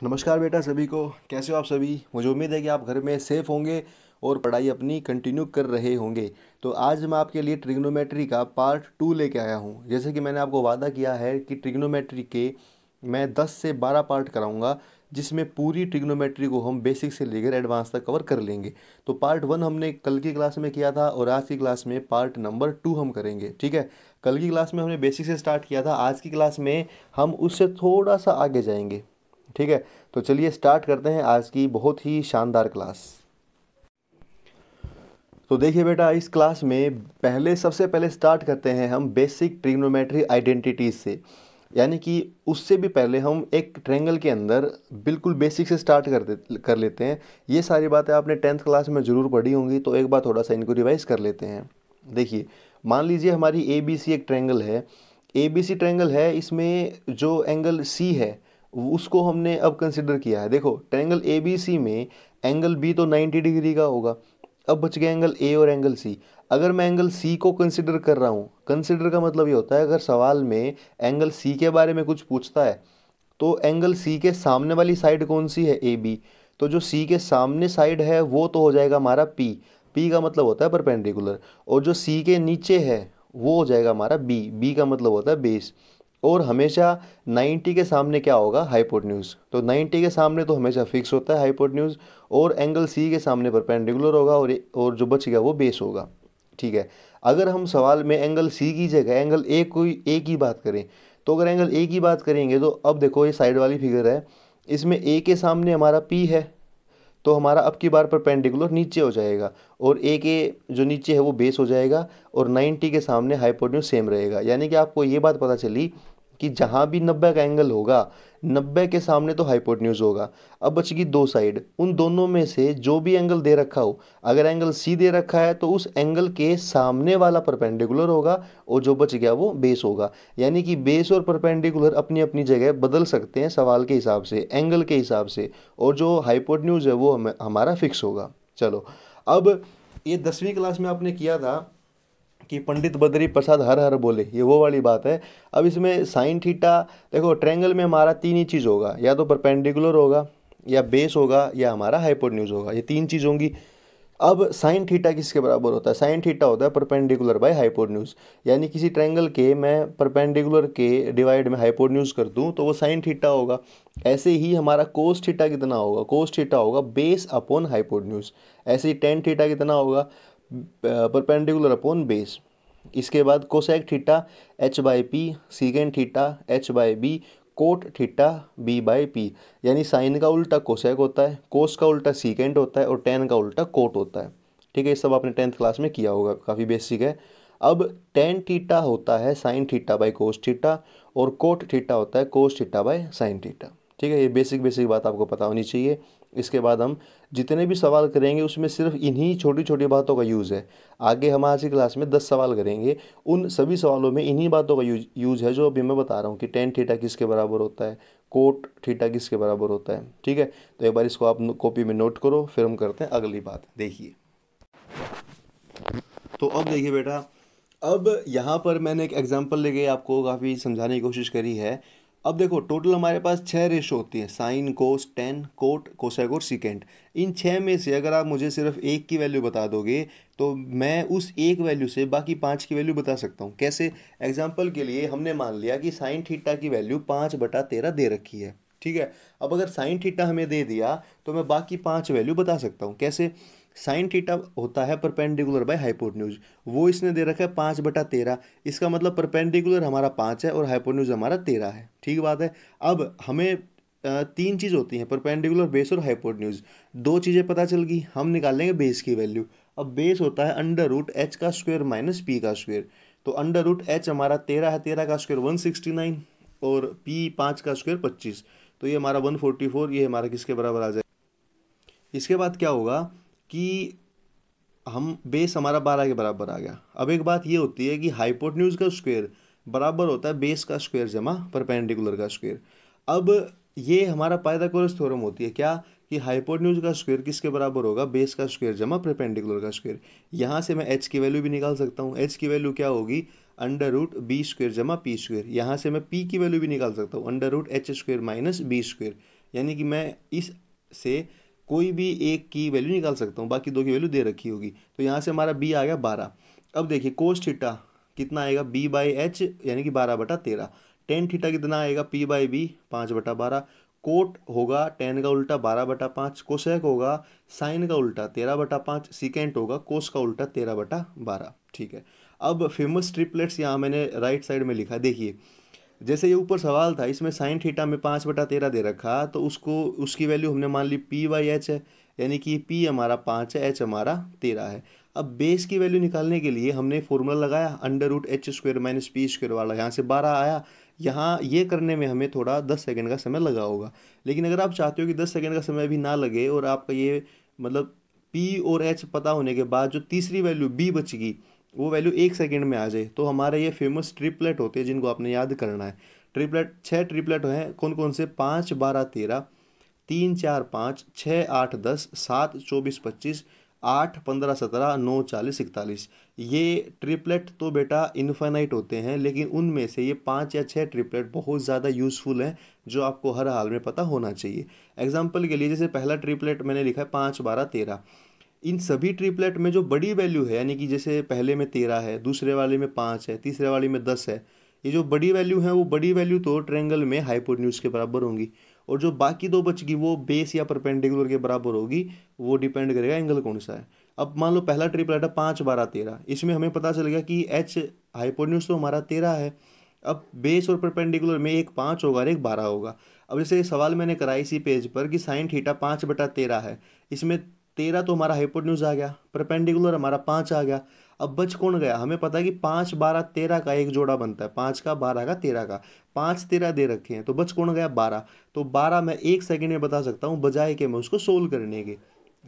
नमस्कार बेटा सभी को। कैसे हो आप सभी? मुझे उम्मीद है कि आप घर में सेफ़ होंगे और पढ़ाई अपनी कंटिन्यू कर रहे होंगे। तो आज मैं आपके लिए ट्रिग्नोमेट्री का पार्ट 2 लेके आया हूँ। जैसे कि मैंने आपको वादा किया है कि ट्रिग्नोमेट्री के मैं 10 से 12 पार्ट कराऊंगा, जिसमें पूरी ट्रिग्नोमेट्री को हम बेसिक से लेकर एडवांस तक कवर कर लेंगे। तो पार्ट 1 हमने कल की क्लास में किया था और आज की क्लास में पार्ट नंबर 2 हम करेंगे। ठीक है, कल की क्लास में हमने बेसिक से स्टार्ट किया था, आज की क्लास में हम उससे थोड़ा सा आगे जाएंगे। ठीक है, तो चलिए स्टार्ट करते हैं आज की बहुत ही शानदार क्लास। तो देखिए बेटा, इस क्लास में सबसे पहले स्टार्ट करते हैं हम बेसिक ट्रिग्नोमेट्री आइडेंटिटीज से। यानी कि उससे भी पहले हम एक ट्रायंगल के अंदर बिल्कुल बेसिक से स्टार्ट कर लेते हैं। ये सारी बातें आपने 10th क्लास में ज़रूर पढ़ी होंगी, तो एक बार थोड़ा सा इनको रिवाइज कर लेते हैं। देखिए, मान लीजिए हमारी ए बी सी एक ट्रायंगल है। ए बी सी ट्रायंगल है, इसमें जो एंगल सी है उसको हमने अब कंसिडर किया है। देखो, ट्रायंगल ए बी सी में एंगल बी तो 90 डिग्री का होगा। अब बच गया एंगल ए और एंगल सी। अगर मैं एंगल सी को कंसिडर कर रहा हूँ, कंसिडर का मतलब ये होता है अगर सवाल में एंगल सी के बारे में कुछ पूछता है तो एंगल सी के सामने वाली साइड कौन सी है? A B. तो जो सी के सामने साइड है वो तो हो जाएगा हमारा पी। पी का मतलब होता है परपेंडिकुलर। और जो सी के नीचे है वो हो जाएगा हमारा बी। बी का मतलब होता है बेस। और हमेशा 90 के सामने क्या होगा? हाइपोटेन्यूज। तो 90 के सामने तो हमेशा फिक्स होता है हाइपोटेन्यूज, और एंगल सी के सामने परपेंडिकुलर होगा, और जो बच गया वो बेस होगा। ठीक है, अगर हम सवाल में एंगल सी की जगह एंगल ए की बात करें, तो अगर एंगल ए की बात करेंगे तो अब देखो, ये साइड वाली फिगर है, इसमें ए के सामने हमारा पी है, तो हमारा अब की बार परपेंडिकुलर नीचे हो जाएगा, और ए के जो नीचे है वो बेस हो जाएगा, और 90 के सामने हाइपोटेन्यूज सेम रहेगा। यानी कि आपको ये बात पता चली कि जहाँ भी 90 का एंगल होगा, 90 के सामने तो हाइपोटेन्यूज होगा। अब बचगी दो साइड, उन दोनों में से जो भी एंगल दे रखा हो, अगर एंगल सी दे रखा है तो उस एंगल के सामने वाला परपेंडिकुलर होगा, और जो बच गया वो बेस होगा। यानी कि बेस और परपेंडिकुलर अपनी अपनी जगह बदल सकते हैं सवाल के हिसाब से, एंगल के हिसाब से, और जो हाइपोटेन्यूज है वो हमारा फिक्स होगा। चलो, अब ये 10वीं क्लास में आपने किया था कि पंडित बद्री प्रसाद हर हर बोले, ये वो वाली बात है। अब इसमें साइन थीटा, देखो ट्रायंगल में हमारा तीन ही चीज़ होगा, या तो परपेंडिकुलर होगा, या बेस होगा, या हमारा हाइपोटेन्यूज होगा। ये तीन चीज़ होंगी। अब साइन थीटा किसके बराबर होता है? साइन थीटा होता है परपेंडिकुलर बाय हाइपोटेन्यूज। यानी किसी ट्रायंगल के मैं परपेंडिकुलर के डिवाइड में हाइपोटेन्यूज कर दूं तो वो साइन थीटा होगा। ऐसे ही हमारा कोस थीटा कितना होगा? कोस थीटा होगा बेस अपॉन हाइपोटेन्यूज। ऐसे ही टेन थीटा कितना होगा? Perpendicular upon base. इसके बाद cosec theta H by P, secant theta H by B, cot theta B by P. यानी साइन का उल्टा कोसेक होता है, कोस का उल्टा सीकेंड होता है, और टेन का उल्टा कोट होता है। ठीक है, ये सब आपने 10th क्लास में किया होगा, काफ़ी बेसिक है। अब टेन थीटा होता है sine theta by cos theta, और कोट थीटा होता है cos theta by sine theta. ठीक है, ये बेसिक बेसिक बात आपको पता होनी चाहिए। इसके बाद हम जितने भी सवाल करेंगे उसमें सिर्फ इन्हीं छोटी छोटी बातों का यूज़ है। आगे हम आज की क्लास में 10 सवाल करेंगे, उन सभी सवालों में इन्हीं बातों का यूज है जो अभी मैं बता रहा हूँ कि टेन थीटा किसके बराबर होता है, कोट थीटा किसके बराबर होता है। ठीक है, तो एक बार इसको आप कॉपी में नोट करो, फिर हम करते हैं अगली बात। देखिए, तो अब देखिए बेटा, अब यहाँ पर मैंने एक एग्जांपल लेके आपको काफ़ी समझाने की कोशिश करी है। अब देखो, टोटल हमारे पास 6 रेशो होती है, साइन, कोस, टेन, कोट, कोसेक और सीकेंट। इन 6 में से अगर आप मुझे सिर्फ एक की वैल्यू बता दोगे तो मैं उस एक वैल्यू से बाकी 5 की वैल्यू बता सकता हूँ। कैसे? एग्जाम्पल के लिए हमने मान लिया कि साइन थीटा की वैल्यू 5/13 दे रखी है। ठीक है, अब अगर साइन थीटा हमें दे दिया तो मैं बाकी 5 वैल्यू बता सकता हूँ। कैसे? साइन थीटा होता है परपेंडिकुलर बाय हाइपोटेन्यूज, वो इसने दे रखा है 5/13। इसका मतलब परपेंडिकुलर हमारा 5 है और हाइपोटेन्यूज हमारा 13 है। ठीक बात है। अब हमें तीन चीज़ होती हैं, परपेंडिकुलर, बेस और हाइपोटेन्यूज। दो चीज़ें पता चल गई, हम निकालेंगे बेस की वैल्यू। अब बेस होता है अंडर रूट एच का स्क्वायर माइनस पी का स्क्वायर। तो अंडर रूट एच हमारा 13 है, 13 का स्क्वायर 169, और पी 5 का स्क्वायर 25, तो ये हमारा 144, ये हमारा किसके बराबर आ जाए? इसके बाद क्या होगा कि हम बेस हमारा 12 के बराबर आ गया। अब एक बात ये होती है कि हाइपोटेन्यूज का स्क्वायर बराबर होता है बेस का स्क्वायर जमा परपेंडिकुलर का स्क्वायर। अब ये हमारा पाइथागोरस थ्योरम होती है क्या, कि हाइपोटेन्यूज का स्क्वायर किसके बराबर होगा? बेस का स्क्वायर जमा परपेंडिकुलर का स्क्वायर। यहाँ से मैं एच की वैल्यू भी निकाल सकता हूँ। एच की वैल्यू क्या होगी? अंडर रूट बी स्क्वायर जमा पी स्क्वायर। यहाँ से मैं पी की वैल्यू भी निकाल सकता हूँ, under root H square minus B square. यानी कि मैं इस से कोई भी एक की वैल्यू निकाल सकता हूँ, बाकी दो की वैल्यू दे रखी होगी। तो यहाँ से हमारा बी आ गया 12। अब देखिए कोस थीटा कितना आएगा, बी बाई एच यानी कि 12/13। टेन थीटा कितना आएगा, पी बाई बी 5/12। कोट होगा टेन का उल्टा 12/5। कोसेक होगा साइन का उल्टा 13/5। सीकेंट होगा कोस का उल्टा 13/12। ठीक है। अब फेमस ट्रिपलेट्स यहाँ मैंने राइट साइड में लिखा, देखिए जैसे ये ऊपर सवाल था, इसमें साइन थीटा में 5/13 दे रखा, तो उसको उसकी वैल्यू हमने मान ली पी बाई एच है, यानी कि पी हमारा 5 है, एच हमारा 13 है। अब बेस की वैल्यू निकालने के लिए हमने फॉर्मूला लगाया √h² माइनस p² वाला, यहाँ से 12 आया। यहाँ ये करने में हमें थोड़ा 10 सेकंड का समय लगा होगा, लेकिन अगर आप चाहते हो कि 10 सेकंड का समय भी ना लगे और आपका ये मतलब p और h पता होने के बाद जो तीसरी वैल्यू b बचेगी वो वैल्यू 1 सेकंड में आ जाए, तो हमारे ये फेमस ट्रिपलेट होते हैं जिनको आपने याद करना है। ट्रिपलेट 6 ट्रिपलेट हैं, कौन कौन से, 5 12 13, 3 4 5, 6 8 10, 7 24 25, 8 15 17, 9 40 41। ये ट्रिपलेट तो बेटा इनफाइनाइट होते हैं, लेकिन उनमें से ये 5 या 6 ट्रिपलेट बहुत ज़्यादा यूज़फुल हैं जो आपको हर हाल में पता होना चाहिए। एग्जाम्पल के लिए जैसे पहला ट्रिपलेट मैंने लिखा है 5 12 13। इन सभी ट्रिपलेट में जो बड़ी वैल्यू है, यानी कि जैसे पहले में 13 है, दूसरे वाले में 5 है, तीसरे वाले में 10 है, ये जो बड़ी वैल्यू है वो बड़ी वैल्यू तो ट्रायंगल में हाइपोटेन्यूज के बराबर होंगी, और जो बाकी दो बचगी वो बेस या परपेंडिकुलर के बराबर होगी। वो डिपेंड करेगा एंगल कौन सा है। अब मान लो पहला ट्रिपलेट है 5 12 13, इसमें हमें पता चल गया कि एच हाइपोटेन्यूज तो हमारा 13 है। अब बेस और परपेंडिकुलर में एक 5 होगा और एक 12 होगा। अब जैसे सवाल मैंने करा इसी पेज पर कि साइन थीटा 5/13 है, इसमें 13 तो हमारा हाइपोटेन्यूज आ गया, परपेंडिकुलर हमारा 5 आ गया। अब बच कौन गया, हमें पता है कि 5 12 13 का एक जोड़ा बनता है, 5 का 12 का 13 का, 5 13 दे रखे हैं, तो बच कौन गया 12। तो 12 मैं 1 सेकंड में बता सकता हूँ बजाय कि मैं उसको सोल्व करने के।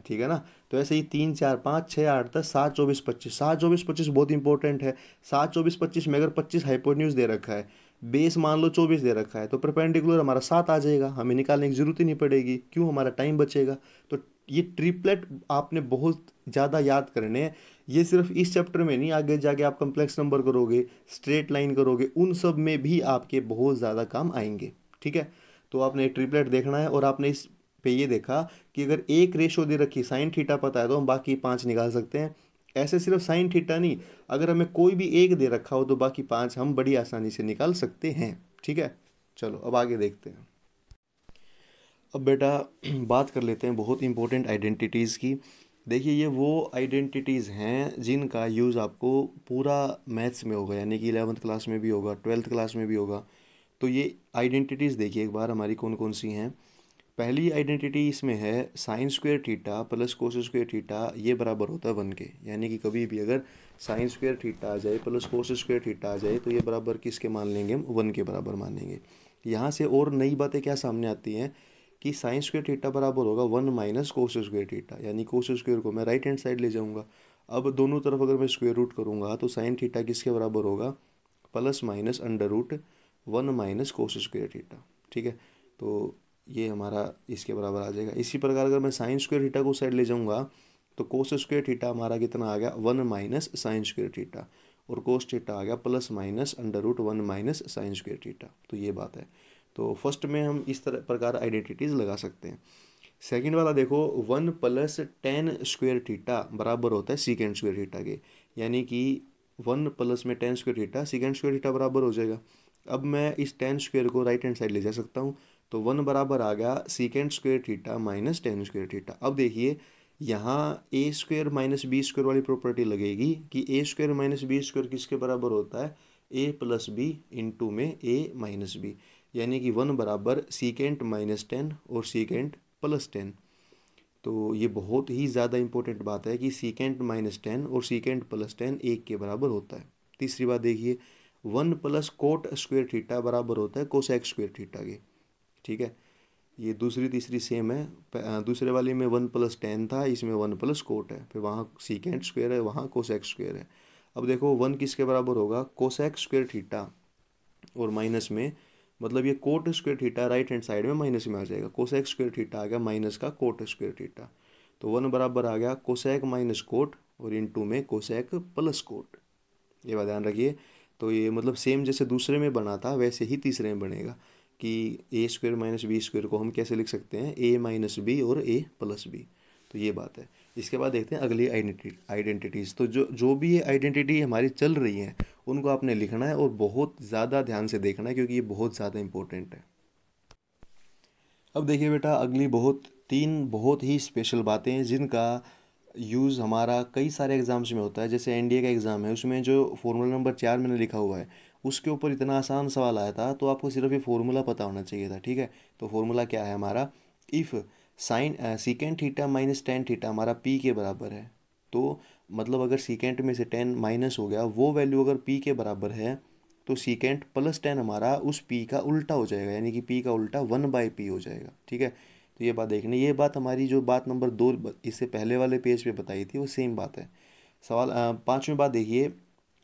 ठीक है ना। तो ऐसे ही 3 4 5 6 8 10 7 24 25, 7 24 25 बहुत इंपॉर्टेंट है। 7 24 25 में अगर 25 हाइपोटेन्यूज दे रखा है, बेस मान लो 24 दे रखा है, तो परपेंडिकुलर हमारा 7 आ जाएगा, हमें निकालने की जरूरत ही नहीं पड़ेगी, क्यों, हमारा टाइम बचेगा। तो ये ट्रिपलेट आपने बहुत ज़्यादा याद करने हैं। ये सिर्फ इस चैप्टर में नहीं, आगे जाके आप कम्प्लेक्स नंबर करोगे, स्ट्रेट लाइन करोगे, उन सब में भी आपके बहुत ज़्यादा काम आएंगे। ठीक है। तो आपने ट्रिपलेट देखना है, और आपने इस पे ये देखा कि अगर एक रेशो दे रखी, साइन थीटा पता है तो हम बाकी 5 निकाल सकते हैं। ऐसे सिर्फ साइन थीटा नहीं, अगर हमें कोई भी एक दे रखा हो तो बाकी 5 हम बड़ी आसानी से निकाल सकते हैं। ठीक है। चलो अब आगे देखते हैं। अब बेटा बात कर लेते हैं बहुत इंपॉर्टेंट आइडेंटिटीज़ की। देखिए ये वो आइडेंटिटीज़ हैं जिनका यूज़ आपको पूरा मैथ्स में होगा, यानी कि 11th क्लास में भी होगा, 12th क्लास में भी होगा। तो ये आइडेंटिटीज़ देखिए एक बार हमारी कौन कौन सी हैं। पहली आइडेंटिटी इसमें है sine square theta plus cos square theta ये बराबर होता है 1 के, यानी कि कभी भी अगर साइन स्क्वायर थीटा आ जाए प्लस कोस स्क्वायर थीटा आ जाए तो ये बराबर किसके मान लेंगे, हम 1 के बराबर मानेंगे। यहाँ से और नई बातें क्या सामने आती हैं कि साइन स्क्वायर थीटा बराबर होगा 1 माइनस कोस स्क्वायर थीटा, यानी कोस स्क्वायर को मैं राइट हैंड साइड ले जाऊँगा। अब दोनों तरफ अगर मैं स्क्वायर रूट करूँगा तो साइन थीटा किसके बराबर होगा, plus minus √1 minus cos square theta. ठीक है। तो ये हमारा इसके बराबर आ जाएगा। इसी प्रकार अगर मैं साइन स्क्वायर थीटा को साइड ले जाऊँगा तो कोस स्क्वायर थीटा हमारा कितना आ गया, 1 माइनस साइन स्क्वायर थीटा, और कोस थीटा आ गया plus minus √1 minus sine square theta. तो ये बात है। तो फर्स्ट में हम इस तरह प्रकार आइडेंटिटीज़ लगा सकते हैं। सेकंड वाला देखो, 1 प्लस टेन स्क्वायर थीटा बराबर होता है सीकेंड स्क्वायर थीटा के, यानी कि 1 प्लस में ten square theta सीकेंड square theta बराबर हो जाएगा। अब मैं इस टेन स्क्वायर को राइट हैंड साइड ले जा सकता हूँ, तो 1 बराबर आ गया सीकेंड square theta minus ten square theta. अब देखिए यहाँ ए स्क्वायर माइनस बी स्क्वायर वाली प्रॉपर्टी लगेगी कि ए स्क्वायर माइनस बी स्क्वायर किसके बराबर होता है, ए प्लस बी इंटू में ए माइनस बी, यानी कि 1 बराबर सीकेंट माइनस 10 और सीकेंट प्लस 10। तो ये बहुत ही ज़्यादा इंपॉर्टेंट बात है कि सीकेंट माइनस 10 और सीकेंट प्लस 10 एक के बराबर होता है। तीसरी बात देखिए, 1 प्लस कोट स्क्वायर थीटा बराबर होता है कोसेक स्क्वायर थीटा के। ठीक है। ये दूसरी तीसरी सेम है। दूसरे वाले में 1 प्लस 10 था, इसमें 1 प्लस कोट है, फिर वहाँ सीकेंट स्क्वायर है, वहाँ कोसेक स्क्वायर है। अब देखो 1 किसके बराबर होगा, कोसेक स्क्वायर थीटा, और माइनस में मतलब ये coat square theta right hand side में माइनस में आ जाएगा, कोसेक स्क्वायर थीटा आ गया माइनस का कोट स्क्वायर थीटा। तो 1 बराबर आ गया कोसेक माइनस कोट और इनटू में कोसेक प्लस कोट। ये बात ध्यान रखिए। तो ये मतलब सेम जैसे दूसरे में बना था वैसे ही तीसरे में बनेगा। कि ए स्क्वायर माइनस बी स्क्वायर को हम कैसे लिख सकते हैं, ए माइनस बी और ए प्लस बी। तो ये बात है। इसके बाद देखते हैं अगली आइडेंटिटीज़। तो जो जो भी ये आइडेंटिटी हमारी चल रही हैं उनको आपने लिखना है और बहुत ज़्यादा ध्यान से देखना है, क्योंकि ये बहुत ज़्यादा इंपॉर्टेंट है। अब देखिए बेटा, अगली तीन बहुत ही स्पेशल बातें हैं जिनका यूज़ हमारा कई सारे एग्ज़ाम्स में होता है। जैसे एनडीए का एग्ज़ाम है, उसमें जो फॉर्मूला नंबर 4 मैंने लिखा हुआ है उसके ऊपर इतना आसान सवाल आया था, तो आपको सिर्फ ये फॉर्मूला पता होना चाहिए था। ठीक है, तो फॉर्मूला क्या है हमारा, if sine secant theta minus tan theta हमारा पी के बराबर है। तो मतलब अगर सीकेंट में से 10 माइनस हो गया, वो वैल्यू अगर पी के बराबर है, तो सीकेंट प्लस 10 हमारा उस पी का उल्टा हो जाएगा, यानी कि पी का उल्टा 1/p हो जाएगा। ठीक है, तो ये बात देखनी, ये बात हमारी जो बात नंबर 2 इससे पहले वाले पेज पे बताई थी वो सेम बात है। सवाल 5वीं बात देखिए,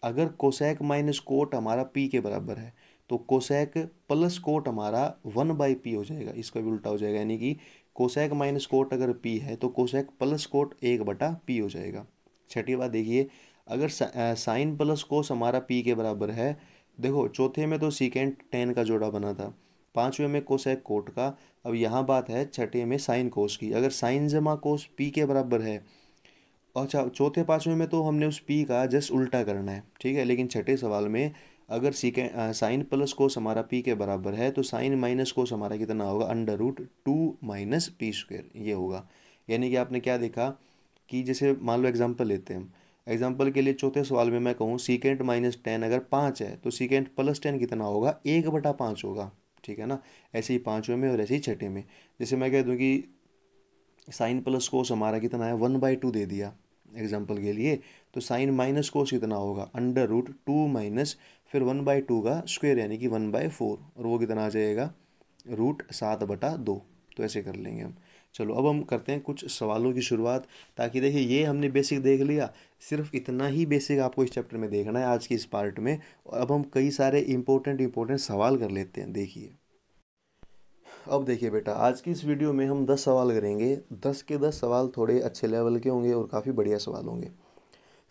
अगर कोसेक माइनस कोट हमारा पी के बराबर है, तो कोसेक प्लस कोट हमारा 1/p हो जाएगा, इसका भी उल्टा हो जाएगा, यानी कि कोसेक माइनस कोट अगर p है तो कोसेक प्लस कोट 1/p हो जाएगा। छठी बात देखिए, अगर साइन प्लस कोस हमारा p के बराबर है, देखो चौथे में तो सीकेंट 10 का जोड़ा बना था, 5वें में कोसेक कोट का, अब यहाँ बात है छठे में साइन कोस की। अगर साइन जमा कोस p के बराबर है, अच्छा चौथे 5वें में तो हमने उस p का जस्ट उल्टा करना है। ठीक है, लेकिन छठे सवाल में अगर साइन प्लस कोस हमारा p के बराबर है, तो साइन माइनस कोस हमारा कितना होगा, √2 माइनस पी स्क्वायर ये होगा। यानी कि आपने क्या देखा कि जैसे मान लो एग्जांपल लेते हैं हम, एग्जांपल के लिए चौथे सवाल में मैं कहूँ सीकेंट माइनस 10 अगर 5 है, तो सीकेंट प्लस 10 कितना होगा, 1/5 होगा। ठीक है ना, ऐसे ही 5वें में और ऐसे ही छठे में। जैसे मैं कह दूँ कि साइन प्लस कोस हमारा कितना है, 1/2 दे दिया एग्जाम्पल के लिए, तो साइन माइनस कोस कितना होगा, √2 माइनस फिर 1/2 का स्क्वायर, यानी कि 1/4, और वो कितना आ जाएगा, √7/2। तो ऐसे कर लेंगे हम। चलो अब हम करते हैं कुछ सवालों की शुरुआत, ताकि देखिए ये हमने बेसिक देख लिया, सिर्फ इतना ही बेसिक आपको इस चैप्टर में देखना है आज की इस पार्ट में। और अब हम कई सारे इंपॉर्टेंट सवाल कर लेते हैं। देखिए, अब देखिए बेटा, आज की इस वीडियो में हम 10 सवाल करेंगे। 10 के 10 सवाल थोड़े अच्छे लेवल के होंगे और काफ़ी बढ़िया सवाल होंगे।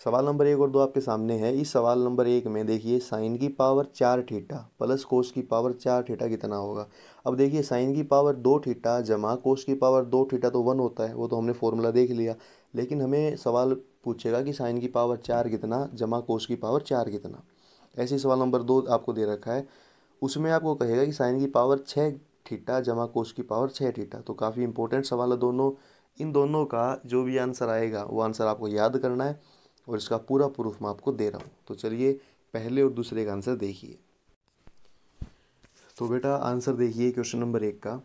सवाल नंबर 1 और 2 आपके सामने है। इस सवाल नंबर 1 में देखिए, साइन की पावर 4 थीटा प्लस कोस की पावर 4 थीटा कितना होगा। अब देखिए, साइन की पावर 2 थीटा जमा कोस की पावर 2 थीटा तो 1 होता है, वो तो हमने फॉर्मूला देख लिया। लेकिन हमें सवाल पूछेगा कि साइन की पावर 4 कितना जमा कोस की पावर 4 कितना। ऐसे ही सवाल नंबर 2 आपको दे रखा है, उसमें आपको कहेगा कि साइन की पावर 6 थीटा जमा कोस की पावर 6 थीटा। तो काफ़ी इंपॉर्टेंट सवाल है दोनों। इन दोनों का जो भी आंसर आएगा वो आंसर आपको याद करना है, और इसका पूरा प्रूफ मैं आपको दे रहा हूँ। तो चलिए पहले और दूसरे का आंसर देखिए। तो बेटा आंसर देखिए क्वेश्चन नंबर 1 का।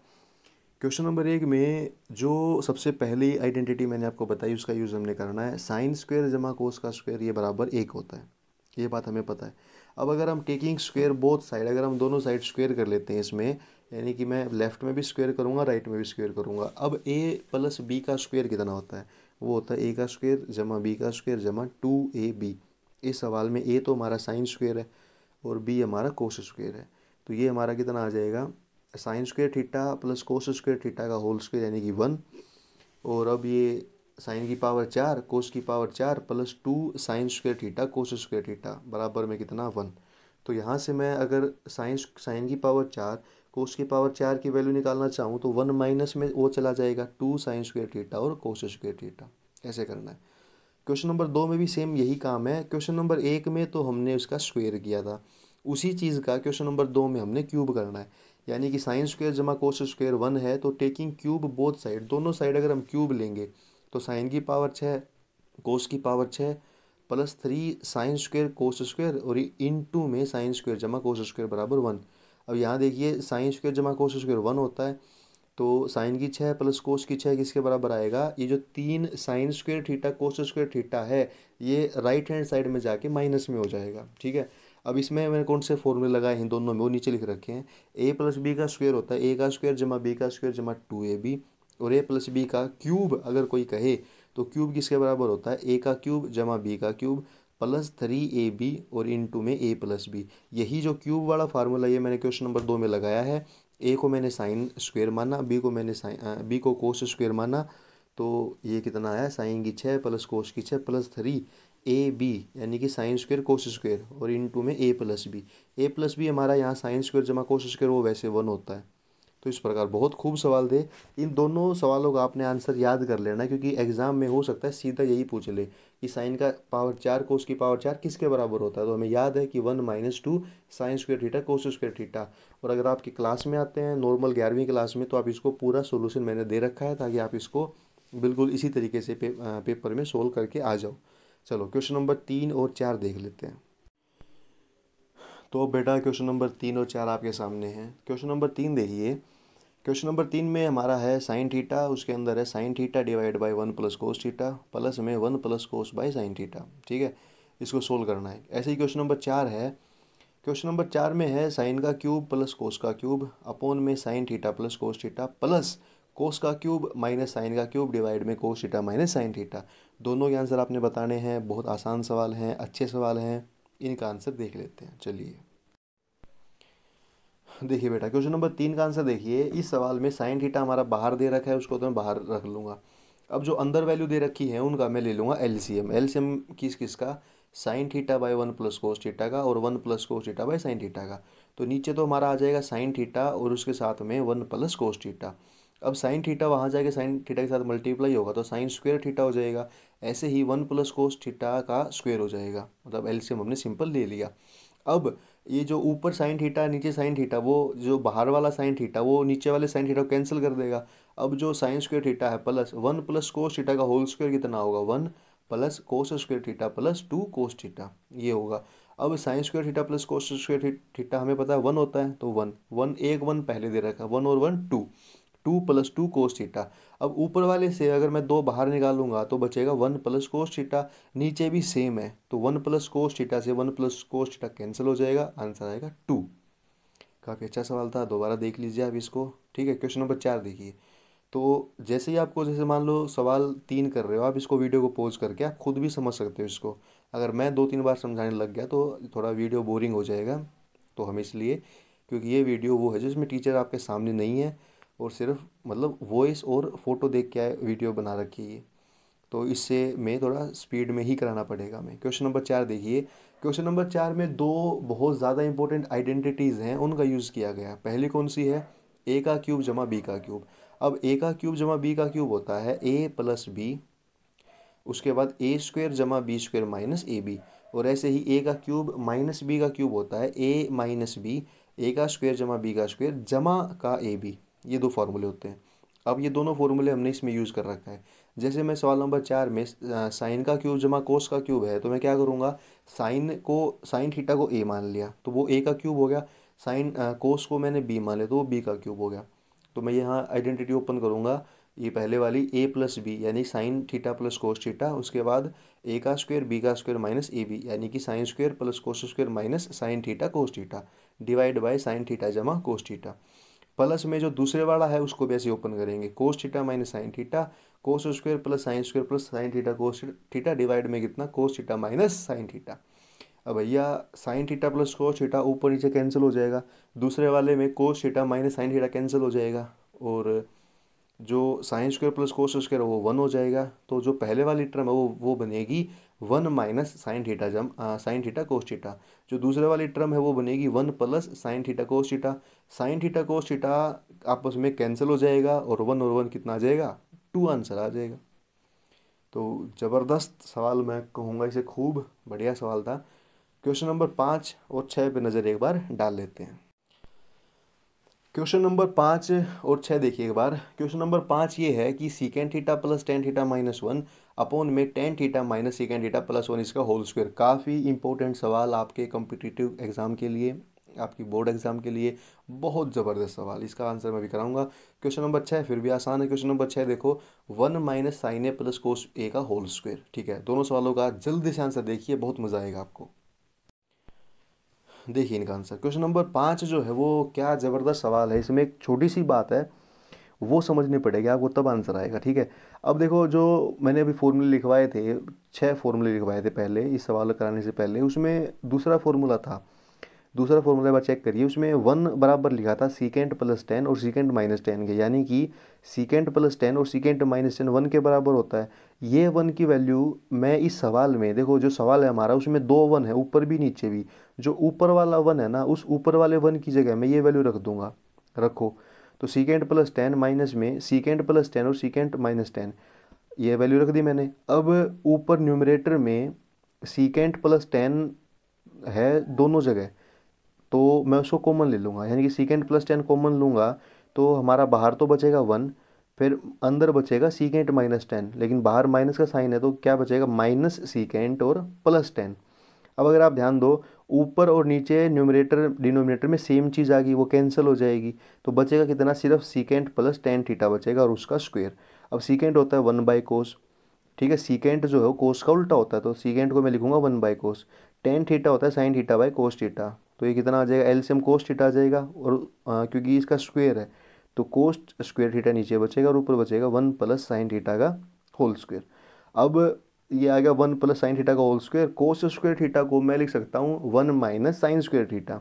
क्वेश्चन नंबर 1 में जो सबसे पहली आइडेंटिटी मैंने आपको बताई उसका यूज़ हमने करना है, साइन स्क्वायर जमा कोस का स्क्वायर ये बराबर 1 होता है, ये बात हमें पता है। अब अगर हम टेकिंग स्क्वायर बोथ साइड, अगर हम दोनों साइड स्क्वायर कर लेते हैं इसमें, यानी कि मैं लेफ्ट में भी स्क्वायर करूँगा राइट में भी स्क्वायर करूँगा। अब a प्लस बी का स्क्वायर कितना होता है, वो होता है a का स्क्वायर जमा b का स्क्वायर जमा 2ab। इस सवाल में a तो हमारा साइन स्क्वायर है और b हमारा कोस स्क्वायर है, तो ये हमारा कितना आ जाएगा, sine square theta plus cos square theta का होल स्क्वायर, यानी कि 1। और अब ये साइन की पावर 4 कोस की power 4 plus 2 sine square theta cos square theta बराबर में कितना, 1। तो यहाँ से मैं अगर साइन की पावर 4 कोस की पावर 4 की वैल्यू निकालना चाहूँ, तो 1 माइनस में वो चला जाएगा 2 साइन स्क्वायर थीटा और कोस स्क्वायर थीटा। ऐसे करना है। क्वेश्चन नंबर 2 में भी सेम यही काम है। क्वेश्चन नंबर 1 में तो हमने उसका स्क्वायर किया था, उसी चीज़ का क्वेश्चन नंबर 2 में हमने क्यूब करना है। यानी कि साइन स्क्वायर जमा कोस स्क्वायर 1 है, तो टेकिंग क्यूब बोथ साइड, दोनों साइड अगर हम क्यूब लेंगे, तो साइन की पावर 6 कोस की power 6 plus 3 sine square cos square, और इन टू में साइन स्क्वायर जमा कोस स्क्वायर बराबर 1। अब यहाँ देखिए, साइन स्क्वायर जमा कोस स्क्वायर 1 होता है, तो साइन की 6 प्लस कोस की 6 किसके बराबर आएगा, ये जो 3 sine square theta cos square theta है, ये राइट हैंड साइड में जाके माइनस में हो जाएगा। ठीक है, अब इसमें मैंने कौन से फॉर्मूले लगाए हैं दोनों में, वो नीचे लिख रखे हैं। a प्लस बी का स्क्वायर होता है a का स्क्वायर जमा b का स्क्वायर जमा 2ab, और a प्लस बी का क्यूब अगर कोई कहे, तो क्यूब किसके बराबर होता है, a का क्यूब जमा b का क्यूब प्लस 3ab और इनटू में a प्लस बी। यही जो क्यूब वाला फार्मूला ये मैंने क्वेश्चन नंबर 2 में लगाया है। ए को मैंने साइन स्क्वायर माना, बी को कोस स्क्वायर माना, तो ये कितना आया, साइन की 6 प्लस कोस की 6 प्लस 3 ए बी यानी कि साइन स्क्वायर कोस स्क्वायर और इनटू में ए प्लस बी हमारा यहाँ साइन स्क्वायर जमा कोस स्क्वायर वो वैसे 1 होता है। तो इस प्रकार बहुत खूब सवाल थे। इन दोनों सवालों का आपने आंसर याद कर लेना, क्योंकि एग्जाम में हो सकता है सीधा यही पूछ ले कि साइन का पावर 4 कोस की पावर 4 किसके बराबर होता है। तो हमें याद है कि 1 - 2 sine square theta cos square theta. और अगर आपकी क्लास में आते हैं नॉर्मल 11वीं क्लास में, तो आप इसको पूरा सोल्यूशन मैंने दे रखा है ताकि आप इसको बिल्कुल इसी तरीके से पेपर में सोल्व करके आ जाओ। चलो क्वेश्चन नंबर 3 और 4 देख लेते हैं। तो बेटा क्वेश्चन नंबर 3 और 4 आपके सामने हैं। क्वेश्चन नंबर 3 देखिए। क्वेश्चन नंबर 3 में हमारा है साइन थीटा, उसके अंदर है sine theta divide by 1 + cos theta plus में 1 + कोस बाई साइन थीटा। ठीक है, इसको सोल्व करना है। ऐसे ही क्वेश्चन नंबर 4 है। क्वेश्चन नंबर 4 में है साइन का क्यूब प्लस कोस का क्यूब अपॉन में sine theta plus cos theta plus cos का क्यूब माइनस साइन का क्यूब डिवाइड में cos theta minus sine theta. दोनों के आंसर आपने बताने हैं। बहुत आसान सवाल हैं, अच्छे सवाल हैं। इनका आंसर देख लेते हैं। चलिए देखिए बेटा, क्वेश्चन नंबर 3 का आंसर देखिए। इस सवाल में साइन थीटा हमारा बाहर दे रखा है, उसको तो मैं बाहर रख लूँगा। अब जो अंदर वैल्यू दे रखी है उनका मैं ले लूँगा एलसीएम। एलसीएम किसका? Sine theta by 1 + cos theta का और 1 + cos theta by sine theta का। तो नीचे तो हमारा आ जाएगा साइन थीटा और उसके साथ में 1 + कोस थीटा। अब साइन थीटा वहाँ जाके साइन थीटा के साथ मल्टीप्लाई होगा तो साइन स्क्वायर थीटा हो जाएगा। ऐसे ही 1 + कोस थीटा का स्क्वायर हो जाएगा, मतलब एलसीएम हमने सिंपल ले लिया। अब ये जो ऊपर साइन थीटा नीचे साइन थीटा, वो जो बाहर वाला साइन थीटा वो नीचे वाले साइन थीटा को कैंसिल कर देगा। अब जो साइन स्क्वायर थीटा है प्लस 1 + कोस थीटा का होल स्क्वायर कितना होगा? 1 + कोस square theta plus 2 cos theta, ये होगा। अब sine square theta plus cos square theta हमें पता है 1 होता है, तो 1 1 एक 1 पहले दे रखा है, 1 और 1 2 2 + 2 कोस थीटा। अब ऊपर वाले से अगर मैं 2 बाहर निकालूंगा तो बचेगा 1 + कोस थीटा। नीचे भी सेम है तो 1 + कोस थीटा से 1 + कोस थीटा कैंसिल हो जाएगा, आंसर आएगा 2। काफ़ी अच्छा सवाल था, दोबारा देख लीजिए आप इसको। ठीक है, क्वेश्चन नंबर 4 देखिए। तो जैसे ही आपको, जैसे मान लो सवाल 3 कर रहे हो आप, इसको वीडियो को पॉज करके आप खुद भी समझ सकते हो इसको। अगर मैं 2-3 बार समझाने लग गया तो थोड़ा वीडियो बोरिंग हो जाएगा। तो हम इसलिए, क्योंकि ये वीडियो वो है जिसमें टीचर आपके सामने नहीं है और सिर्फ मतलब वॉइस और फोटो देख के वीडियो बना रखी है, तो इससे मैं थोड़ा स्पीड में ही कराना पड़ेगा मैं। क्वेश्चन नंबर 4 देखिए। क्वेश्चन नंबर 4 में 2 बहुत ज़्यादा इंपॉर्टेंट आइडेंटिटीज़ हैं, उनका यूज़ किया गया है। पहली कौन सी है? ए का क्यूब जमा बी का क्यूब। अब ए का क्यूब जमा बी का क्यूब होता है ए + बी, उसके बाद A² जमा B² माइनस ए बी। और ऐसे ही ए का क्यूब माइनस बी का क्यूब होता है A - बी, ए का स्क्वायर जमा बी का स्क्वायर जमा का ए बी। ये 2 फार्मूले होते हैं। अब ये दोनों फार्मूले हमने इसमें यूज़ कर रखा है। जैसे मैं सवाल नंबर 4 में साइन का क्यूब जमा कोस का क्यूब है, तो मैं क्या करूँगा? साइन थीटा को ए मान लिया तो वो ए का क्यूब हो गया। साइन कोस को मैंने बी मान लिया तो वो बी का क्यूब हो गया। तो मैं यहाँ आइडेंटिटी ओपन करूँगा, ये पहले वाली A + बी यानी sine theta plus cos theta, उसके बाद ए का स्क्वायर बी का स्क्वायर माइनस ए बी यानी कि sine square plus cos square minus sine theta cos theta divide by sine theta जमा कोस थीटा। प्लस में जो दूसरे वाला है उसको भी ऐसे ओपन करेंगे, cos theta minus sine theta cos square plus sine theta cos theta divide में कितना? Cos theta minus sine theta. अब भैया sine theta plus cos theta ऊपर नीचे कैंसिल हो जाएगा, दूसरे वाले में cos theta minus sine theta cancel हो जाएगा और जो sine square plus cos square वो 1 हो जाएगा। तो जो पहले वाली टर्म है वो बनेगी 1 minus sine theta sine theta cos theta. जो दूसरे वाली टर्म है वो बनेगी 1 + sine theta cos theta. Sine theta cos theta आपस में कैंसिल हो जाएगा और 1 और 1 कितना आ जाएगा? 2 आंसर आ जाएगा। तो ज़बरदस्त सवाल, मैं कहूँगा इसे खूब बढ़िया सवाल था। क्वेश्चन नंबर 5 और 6 पे नज़र एक बार डाल लेते हैं। क्वेश्चन नंबर 5 और 6 देखिए एक बार। क्वेश्चन नंबर 5 ये है कि secant theta plus tan theta minus 1 upon में tan theta minus secant theta plus 1 इसका होल स्क्वायर। काफ़ी इंपॉर्टेंट सवाल आपके कॉम्पिटिटिव एग्जाम के लिए, आपकी बोर्ड एग्जाम के लिए बहुत ज़बरदस्त सवाल। इसका आंसर मैं भी कराऊंगा। क्वेश्चन नंबर 6 फिर भी आसान है। क्वेश्चन नंबर 6 देखो, 1 माइनस साइन ए प्लस कोस ए का होल स्क्वायर। ठीक है, दोनों सवालों का जल्दी से आंसर देखिए, बहुत मज़ा आएगा आपको। देखिए इनका आंसर। क्वेश्चन नंबर 5 जो है वो क्या ज़बरदस्त सवाल है, इसमें एक छोटी सी बात है वो समझनी पड़ेगी आपको, तब आंसर आएगा। ठीक है, अब देखो जो मैंने अभी फॉर्मूले लिखवाए थे, 6 फॉर्मूले लिखवाए थे पहले इस सवाल कराने से पहले, उसमें दूसरा फॉर्मूला था दूसरा फॉर्मूला एक बार चेक करिए, उसमें 1 बराबर लिखा था सीकेंट प्लस 10 और सीकेंट माइनस 10 के, यानी कि सीकेंट प्लस 10 और सीकेंट माइनस 10 1 के बराबर होता है। ये 1 की वैल्यू मैं इस सवाल में, देखो जो सवाल है हमारा उसमें 2 1 है, ऊपर भी नीचे भी, जो ऊपर वाला 1 है ना, उस ऊपर वाले 1 की जगह मैं ये वैल्यू रख दूंगा। रखो, तो सीकेंट प्लस 10 माइनस में सीकेंट प्लस 10 और सीकेंट माइनस 10, ये वैल्यू रख दी मैंने। अब ऊपर न्यूमरेटर में सीकेंट प्लस 10 है दोनों जगह, तो मैं उसको कॉमन ले लूँगा, यानी कि सीकेंट प्लस 10 कॉमन लूँगा तो हमारा बाहर तो बचेगा 1, फिर अंदर बचेगा सीकेंट माइनस 10, लेकिन बाहर माइनस का साइन है तो क्या बचेगा, माइनस सीकेंट और प्लस 10। अब अगर आप ध्यान दो, ऊपर और नीचे न्यूमरेटर डिनोमिनेटर में सेम चीज़ आ गई, वो कैंसिल हो जाएगी, तो बचेगा कितना, सिर्फ सीकेंट प्लस 10 थीटा बचेगा और उसका स्क्वायर। अब सीकेंट होता है 1/कोस, ठीक है, सीकेंट जो है वो कोस का उल्टा होता है, तो सीकेंट को मैं लिखूंगा 1/कोस। 10 थीटा होता है sine theta by cos theta, तो ये कितना आ जाएगा, एलसीएम कोस थीटा आ जाएगा, और क्योंकि इसका स्क्वायर है तो कोस स्क्वायर थीटा नीचे बचेगा और ऊपर बचेगा 1 प्लस साइन थीटा का होल स्क्वायर। अब ये आ गया 1 प्लस साइन थीटा का whole square, cos square theta को मैं लिख सकता हूँ 1 माइनस साइन स्क्वायर थीटा,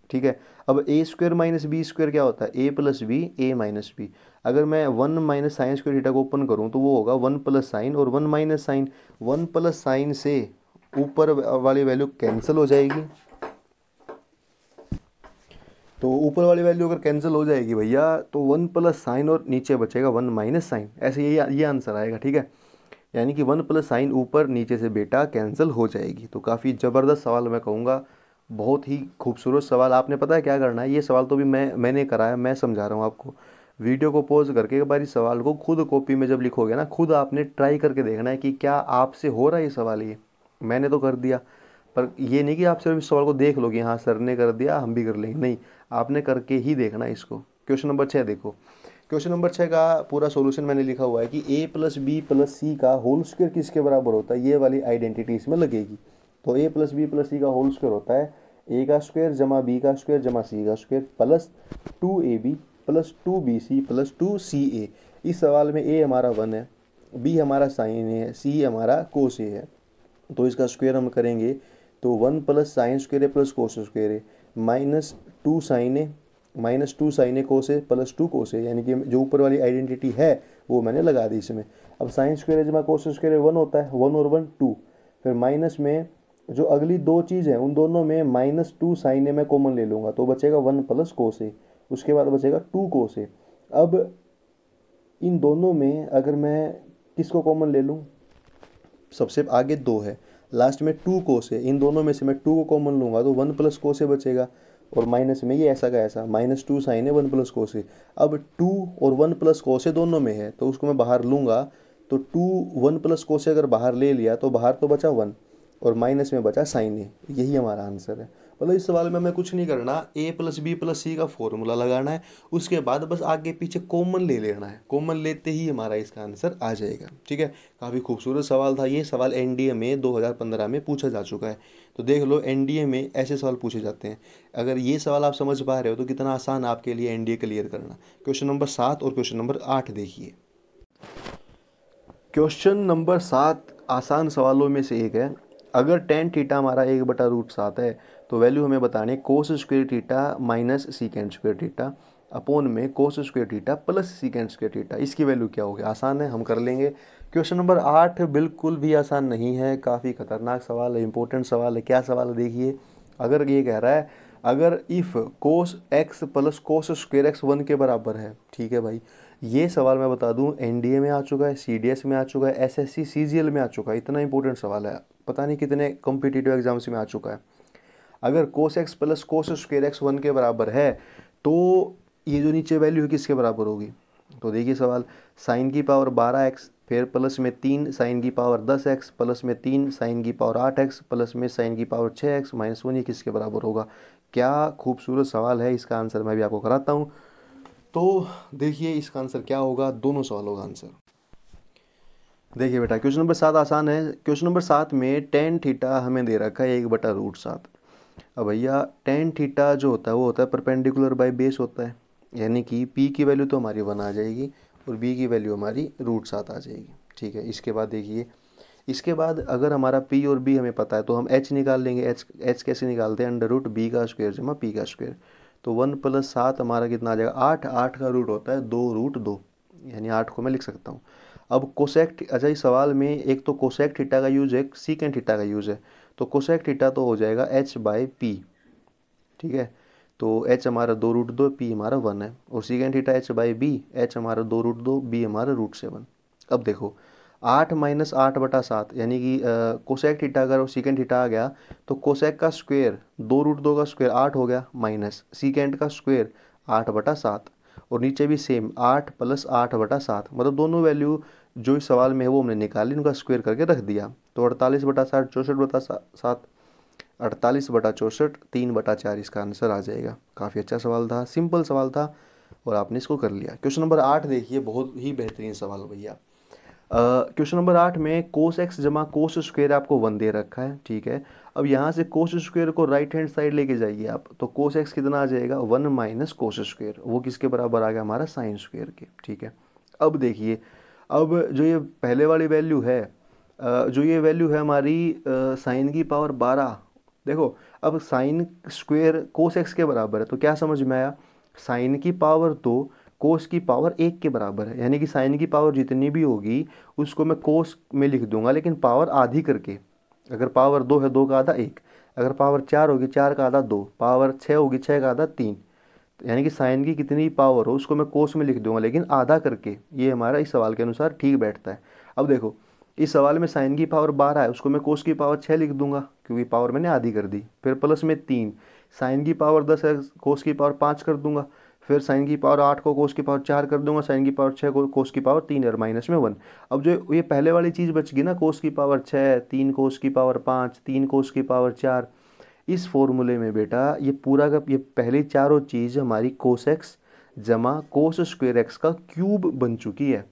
ठीक है। अब ए स्क्वायर माइनस बी स्क्वायर क्या होता है, ए प्लस बी, ए माइनस बी। अगर मैं 1 माइनस साइन स्क्वायर थीटा को ओपन करूँ तो वो होगा 1 प्लस साइन और 1 माइनस साइन, 1 प्लस साइन से ऊपर वाली वैल्यू कैंसिल हो जाएगी, तो ऊपर वाली वैल्यू अगर कैंसिल हो जाएगी भैया तो 1 प्लस साइन और नीचे बचेगा 1 माइनस साइन, ऐसे ये आंसर आएगा, ठीक है। यानी कि 1 प्लस साइन ऊपर नीचे से बेटा कैंसिल हो जाएगी। तो काफ़ी ज़बरदस्त सवाल मैं कहूँगा, बहुत ही खूबसूरत सवाल। आपने पता है क्या करना है, ये सवाल तो भी मैंने कराया, मैं समझा रहा हूँ आपको। वीडियो को पॉज करके एक बार इस सवाल को खुद कॉपी में जब लिखोगे ना, खुद आपने ट्राई करके देखना है कि क्या आपसे हो रहा है ये सवाल। ये मैंने तो कर दिया, पर ये नहीं कि आप सिर्फ इस सवाल को देख लो कि हाँ सर ने कर दिया हम भी कर लेंगे, नहीं, आपने करके ही देखना है इसको। क्वेश्चन नंबर 6 देखो, क्वेश्चन नंबर 6 का पूरा सॉल्यूशन मैंने लिखा हुआ है कि a प्लस बी प्लस सी का होल स्क्वायर किसके बराबर होता है, ये वाली आइडेंटिटी इसमें लगेगी। तो a प्लस बी प्लस सी का होल स्क्वायर होता है a का स्क्वायर जमा b का स्क्वायर जमा c का square plus 2ab plus 2bc plus 2ca। इस सवाल में a हमारा 1 है, b हमारा साइन है, c हमारा कोस a है, तो इसका स्क्वायर हम करेंगे तो 1 प्लस साइन स्क्वायर है प्लस कोस स्क्वायर है, माइनस 2 साइन है, माइनस 2 साइन है कोस है प्लस 2 कोस है, यानी कि जो ऊपर वाली आइडेंटिटी है वो मैंने लगा दी इसमें। अब साइन स्क्वायर है जमा कोस स्क्वायर है 1 होता है, 1 और 1 2, फिर माइनस में जो अगली दो चीज़ है उन दोनों में माइनस 2 साइन है मैं कॉमन ले लूँगा, तो बचेगा 1 प्लस कोस है, उसके बाद बचेगा 2 कोस है। अब इन दोनों में अगर मैं किसको कॉमन ले लूँ, सबसे आगे 2 है, लास्ट में 2 कोस है, इन दोनों में से मैं 2 को कॉमन लूँगा तो 1 प्लस कोस है बचेगा, और माइनस में ये ऐसा का ऐसा माइनस 2 साइन है 1 प्लस कोस है। अब 2 और 1 प्लस कोस है दोनों में है तो उसको मैं बाहर लूँगा, तो 2 1 प्लस कोस अगर बाहर ले लिया तो बाहर तो बचा 1 और माइनस में बचा साइन है, यही हमारा आंसर है। मतलब इस सवाल में हमें कुछ नहीं करना, a प्लस बी प्लस सी का फॉर्मूला लगाना है, उसके बाद बस आगे पीछे कॉमन ले लेना है, कॉमन लेते ही हमारा इसका आंसर आ जाएगा, ठीक है। काफ़ी खूबसूरत सवाल था ये, सवाल एनडीए में 2015 में पूछा जा चुका है, तो देख लो एनडीए में ऐसे सवाल पूछे जाते हैं। अगर ये सवाल आप समझ पा रहे हो तो कितना आसान आपके लिए एनडीए क्लियर करना। क्वेश्चन नंबर 7 और क्वेश्चन नंबर 8 देखिए। क्वेश्चन नंबर 7 आसान सवालों में से एक है। अगर टेन थीटा हमारा 1/√7 है तो वैल्यू हमें बतानी है cos square theta minus secant square theta upon में cos square theta plus secant square theta, इसकी वैल्यू क्या होगी। आसान है, हम कर लेंगे। क्वेश्चन नंबर 8 बिल्कुल भी आसान नहीं है, काफ़ी खतरनाक सवाल है, इंपॉर्टेंट सवाल है। क्या सवाल है देखिए, अगर ये कह रहा है अगर if cos x plus cos square x 1 के बराबर है, ठीक है भाई, ये सवाल मैं बता दूं एनडीए में आ चुका है, सीडीएस में आ चुका है, एसएससी सीजीएल में आ चुका है, इतना इंपॉर्टेंट सवाल है, पता नहीं कितने कॉम्पिटिटिव एग्जाम्स में आ चुका है। अगर cos x plus cos square x 1 के बराबर है तो ये जो नीचे वैल्यू है किसके बराबर होगी। तो देखिए सवाल, साइन की पावर 12x फिर प्लस में 3 साइन की पावर 10x प्लस में 3 साइन की पावर 8x प्लस में साइन की पावर 6x माइनस 1, ये किसके बराबर होगा। क्या खूबसूरत सवाल है, इसका आंसर मैं भी आपको कराता हूँ। तो देखिए इसका आंसर क्या होगा, दोनों सवालों का आंसर देखिए बेटा। क्वेश्चन नंबर 7 आसान है। क्वेश्चन नंबर 7 में टेन थीटा हमें दे रखा है 1/√7। अब भैया टेन थीटा जो होता है वो होता है परपेंडिकुलर बाय बेस होता है, यानी कि p की वैल्यू तो हमारी 1 आ जाएगी और b की वैल्यू हमारी √7 आ जाएगी, ठीक है। इसके बाद देखिए इसके बाद अगर हमारा p और b हमें पता है तो हम h निकाल लेंगे। h कैसे निकालते हैं, अंडर रूट b का स्क्वायर जमा p का स्क्वायर। तो 1 + 7 हमारा कितना आ जाएगा 8। 8 का रूट होता है 2√2, यानी 8 को मैं लिख सकता हूँ। अब कोसेक, अच्छा इस सवाल में एक तो कोसेक थीटा का यूज है, एक सीकेंट थीटा का यूज है। तो कोसेक थीटा तो हो जाएगा h/p, ठीक है। तो h हमारा 2√2, p हमारा 1 है। और सीकेंट थीटा h/b, h हमारा 2√2, b हमारा √7। अब देखो 8 - 8/7, यानी कि कोसेक थीटा अगर सीकेंट थीटा आ गया तो कोसेक का स्क्वायर 2√2 का स्क्वायर 8 हो गया, माइनस सीकेंट का स्क्वायर 8/7। और नीचे भी सेम 8 + 8/7, मतलब दोनों वैल्यू जो इस सवाल में है वो हमने निकाली, उनका स्क्वायर करके रख दिया। तो 48/60 64/7, 48/64 3/4 इसका आंसर आ जाएगा। काफ़ी अच्छा सवाल था, सिंपल सवाल था और आपने इसको कर लिया। क्वेश्चन नंबर 8 देखिए, बहुत ही बेहतरीन सवाल भैया। क्वेश्चन नंबर 8 में कोस एक्स जमा कोस स्क्वायर आपको 1 दे रखा है, ठीक है। अब यहाँ से कोस स्क्वायर को राइट हैंड साइड लेके जाइए आप, तो कोस एक्स कितना आ जाएगा 1 - कोस स्क्वायर, वो किसके बराबर आ गया हमारा साइन स्क्वायर के, ठीक है। अब देखिए, अब जो ये पहले वाली वैल्यू है, जो ये वैल्यू है हमारी साइन की पावर 12, देखो अब साइन स्क्वायर कोस एक्स के बराबर है, तो क्या समझ में आया, साइन की पावर 2 कोस की पावर 1 के बराबर है। यानी कि साइन की पावर जितनी भी होगी उसको मैं कोस में लिख दूंगा, लेकिन पावर आधी करके। अगर पावर 2 है 2 का आधा 1, अगर पावर 4 होगी 4 का आधा 2, पावर 6 होगी 6 का आधा 3। यानी कि साइन की कितनी पावर हो उसको मैं कोस में लिख दूंगा, लेकिन आधा करके। ये हमारा इस सवाल के अनुसार ठीक बैठता है। अब देखो इस सवाल में साइन की पावर 12 है, उसको मैं कोस की पावर 6 लिख दूंगा, क्योंकि पावर मैंने आधी कर दी। फिर प्लस में 3, साइन की पावर 10 है, कोस की पावर 5 कर दूंगा। फिर साइन की पावर 8 को कोस की पावर 4 कर दूंगा, साइन की पावर 6 को कोस की पावर 3 और माइनस में 1। अब जो ये पहले वाली चीज़ बच गई ना, कोस की पावर 6, 3 कोस की पावर 5, 3 कोस की पावर 4, इस फॉर्मूले में बेटा ये पूरा का ये पहली चारों चीज़ हमारी कोस एक्स जमा कोस स्क्वायर एक्स का क्यूब बन चुकी है,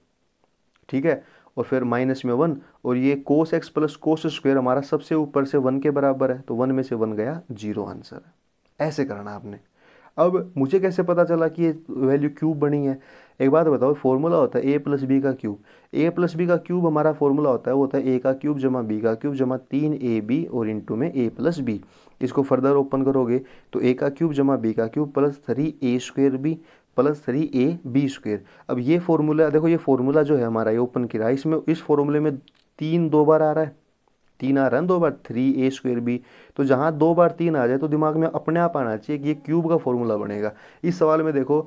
ठीक है। और फिर माइनस में 1, और ये cos x plus cos square हमारा सबसे ऊपर से 1 के बराबर है, तो 1 में से 1 गया 0 आंसर है। ऐसे करना आपने। अब मुझे कैसे पता चला कि ये वैल्यू क्यूब बनी है, एक बात बताओ, फॉर्मूला होता है a + b का क्यूब। a + b का क्यूब हमारा फॉर्मूला होता है, वो होता है a का क्यूब जमा b का क्यूब जमा 3ab और इंटू में a + b। इसको फर्दर ओपन करोगे तो a का क्यूब जमा b का cube plus 3a² plus 3ab²। अब ये फॉर्मूला देखो, ये फॉर्मूला जो है हमारा ये ओपन किया, इसमें इस फॉर्मूले में 3 2 बार आ रहा है, 3 आ रहा है 2 बार, 3a²b। तो जहाँ 2 बार 3 आ जाए तो दिमाग में अपने आप आना चाहिए कि ये क्यूब का फॉर्मूला बनेगा। इस सवाल में देखो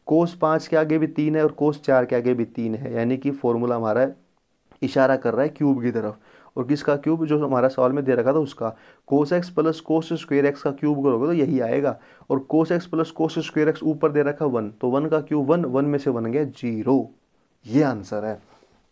कोस 5 के आगे भी 3 है और कोस 4 के आगे भी 3 है, यानी कि फॉर्मूला हमारा इशारा कर रहा है क्यूब की तरफ। और किसका क्यूब, जो हमारा सवाल में दे रखा था उसका। Cos x plus cos square x का क्यूब करोगे तो यही आएगा। और cos x plus cos square x ऊपर दे रखा 1, तो 1 का क्यूब 1, 1 में से 1 गया 0। ये आंसर है।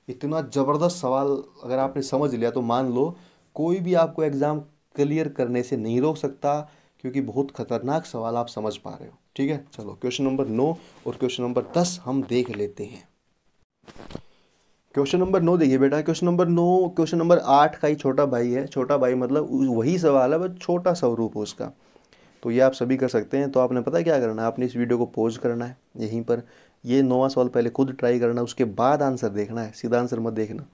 इतना ज़बरदस्त सवाल अगर आपने समझ लिया तो मान लो कोई भी आपको एग्ज़ाम क्लियर करने से नहीं रोक सकता, क्योंकि बहुत खतरनाक सवाल आप समझ पा रहे हो, ठीक है। चलो क्वेश्चन नंबर 9 और क्वेश्चन नंबर 10 हम देख लेते हैं। क्वेश्चन नंबर 9 देखिए बेटा, क्वेश्चन नंबर 9 क्वेश्चन नंबर 8 का ही छोटा भाई है। छोटा भाई मतलब वही सवाल है, बस छोटा स्वरूप है उसका। तो ये आप सभी कर सकते हैं। तो आपने पता है क्या करना है, आपने इस वीडियो को पॉज करना है यहीं पर, ये 9वां सवाल पहले खुद ट्राई करना है, उसके बाद आंसर देखना है, सीधा आंसर मत देखना।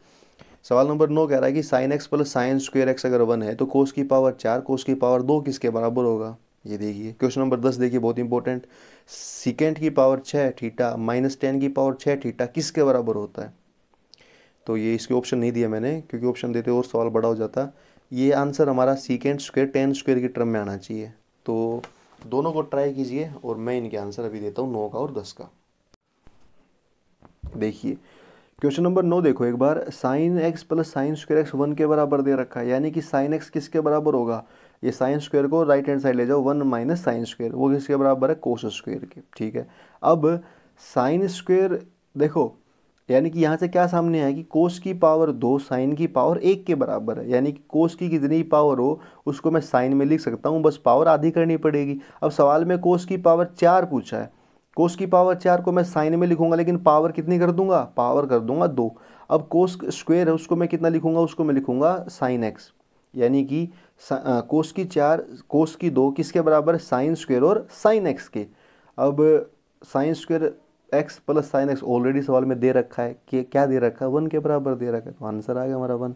सवाल नंबर 9 कह रहा है कि sign x plus sine square x अगर 1 है तो कोस की पावर 4 कोस की पावर 2 किसके बराबर होगा, ये देखिए। क्वेश्चन नंबर 10 देखिए, बहुत इंपॉर्टेंट, सीकेंट की पावर 6 थीटा माइनस 10 की पावर 6 थीटा किसके बराबर होता है। तो ये इसके ऑप्शन नहीं दिया मैंने, क्योंकि ऑप्शन देते और सवाल बड़ा हो जाता। ये आंसर हमारा सीकेंट स्क्वायर 10 स्क्वायर की टर्म में आना चाहिए। तो दोनों को ट्राई कीजिए और मैं इनके आंसर अभी देता हूँ 9 का और 10 का। देखिए क्वेश्चन नंबर 9 देखो एक बार, sine x plus sine square x 1 के बराबर दे रखा है, यानी कि साइन एक्स किसके बराबर होगा, ये साइन स्क्वायर को राइट हैंड साइड ले जाओ, 1 माइनस साइन स्क्वायर, वो किसके बराबर है कोस स्क्वायर के, ठीक है। अब साइन स्क्वायर देखो, यानी कि यहाँ से क्या सामने है कि कोस की पावर 2 साइन की पावर 1 के बराबर है, यानी कि कोस की कितनी पावर हो उसको मैं साइन में लिख सकता हूँ, बस पावर आधी करनी पड़ेगी। अब सवाल में कोस की पावर 4 पूछा है, कोस की पावर 4 को मैं साइन में लिखूंगा, लेकिन पावर कितनी कर दूंगा, पावर कर दूंगा 2। अब कोस स्क्वायर है उसको मैं कितना लिखूंगा, उसको मैं लिखूंगा साइन एक्स, यानी कि कोस की 4 कोस की 2 किसके बराबर है, साइन स्क्वायर और साइन एक्स के। अब sign square x plus sine x already सवाल में दे रखा है कि क्या दे रखा है, 1 के बराबर दे रखा है, तो आंसर आ गया हमारा 1।